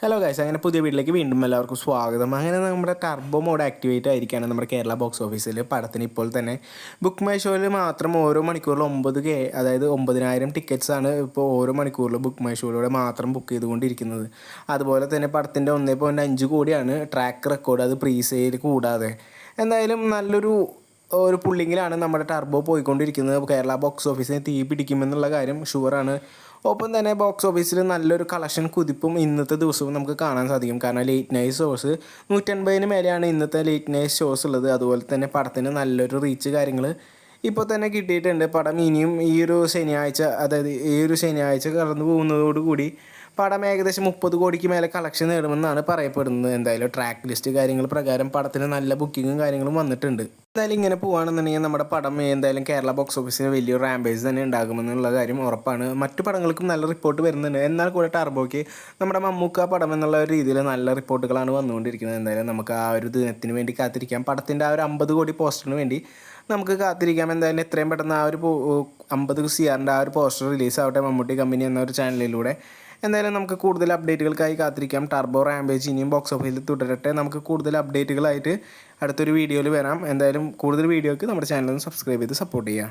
Hello guys, അങ്ങനെ പുതിയ വീട്ടിലേക്ക് വീണ്ടും എല്ലാവർക്കും സ്വാഗതം. അങ്ങനെ നമ്മുടെ ടർബോ മോഡ് ആക്ടിവേറ്റ് ആയിരിക്കുകയാണ് നമ്മുടെ കേരള ബോക്സ് ഓഫീസിൽ. പടത്തിന് ഇപ്പോൾ തന്നെ ബുക്ക് മൈ ഷോയിൽ മാത്രം ഓരോ മണിക്കൂറിൽ 9K, അതായത് 9,000 ടിക്കറ്റ്സ് ആണ് ഇപ്പോൾ ഓരോ മണിക്കൂറിൽ ബുക്ക് മൈ ഷോയിലൂടെ മാത്രം ബുക്ക് ചെയ്തുകൊണ്ടിരിക്കുന്നത്. അതുപോലെ തന്നെ പടത്തിൻ്റെ 1.5 കോടിയാണ് ട്രാക്ക് റെക്കോർഡ്, അത് പ്രീ സെയിൽ കൂടാതെ. എന്തായാലും ഒരു പുള്ളിങ്ങിലാണ് നമ്മുടെ ടർബോ പോയിക്കൊണ്ടിരിക്കുന്നത്. കേരള ബോക്സ് ഓഫീസിന് തീ പിടിക്കുമെന്നുള്ള കാര്യം ഷുവറാണ്. ഒപ്പം തന്നെ ബോക്സ് ഓഫീസിൽ നല്ലൊരു കളക്ഷൻ കുതിപ്പും ഇന്നത്തെ ദിവസവും നമുക്ക് കാണാൻ സാധിക്കും. കാരണം ലേറ്റ് നൈറ്റ് ഷോസ് 150-ന് മേലെയാണ് ഇന്നത്തെ ലേറ്റ് നൈറ്റ് ഷോസ് ഉള്ളത്. അതുപോലെ തന്നെ പടത്തിന് നല്ലൊരു റീച്ച് കാര്യങ്ങൾ ഇപ്പോൾ തന്നെ കിട്ടിയിട്ടുണ്ട്. പടം ഇനിയും ഈ ഒരു ശനിയാഴ്ച കടന്നു പോകുന്നതോടുകൂടി പടം ഏകദേശം 30 കോടിക്ക് മേലെ കളക്ഷൻ നേടുമെന്നാണ് പറയപ്പെടുന്നത്. എന്തായാലും ട്രാക്ക് ലിസ്റ്റ് കാര്യങ്ങൾ പ്രകാരം പടത്തിന് നല്ല ബുക്കിങ്ങും കാര്യങ്ങളും വന്നിട്ടുണ്ട്. എന്തായാലും ഇങ്ങനെ പോകുകയാണെന്നുണ്ടെങ്കിൽ നമ്മുടെ പടം എന്തായാലും കേരള ബോക്സ് ഓഫീസിന് വലിയൊരു റാമ്പേജ് തന്നെ ഉണ്ടാകുമെന്നുള്ള കാര്യം ഉറപ്പാണ്. മറ്റു പടങ്ങൾക്കും നല്ല റിപ്പോർട്ട് വരുന്നുണ്ട്. എന്നാൽ കൂടെ ടർബോയ്ക്ക് നമ്മുടെ മമ്മൂക്ക പടം എന്നുള്ള ഒരു രീതിയിൽ നല്ല റിപ്പോർട്ടുകളാണ് വന്നുകൊണ്ടിരിക്കുന്നത്. എന്തായാലും നമുക്ക് ആ ഒരു ദിനത്തിന് വേണ്ടി കാത്തിരിക്കാം. പടത്തിൻ്റെ ആ ഒരു 50 കോടി പോസ്റ്ററിന് വേണ്ടി നമുക്ക് കാത്തിരിക്കാം. എന്തായാലും എത്രയും പെട്ടെന്ന് ആ ഒരു 50 CR ആ ഒരു പോസ്റ്റർ റിലീസ് ആവട്ടെ മമ്മൂട്ടി കമ്പനി എന്ന ഒരു ചാനലിലൂടെ. എന്തായാലും നമുക്ക് കൂടുതൽ അപ്ഡേറ്റുകൾക്കായി കാത്തിരിക്കാം. ടർബോ റാമ്പേജ് ഇനിയും ബോക്സ് ഓഫീസിൽ തുടരട്ടെ. നമുക്ക് കൂടുതൽ അപ്ഡേറ്റുകളായിട്ട് അടുത്തൊരു വീഡിയോയിൽ വരാം. എന്തായാലും കൂടുതൽ വീഡിയോയ്ക്ക് നമ്മുടെ ചാനൽ ഒന്ന് സബ്സ്ക്രൈബ് ചെയ്ത് സപ്പോർട്ട് ചെയ്യാം.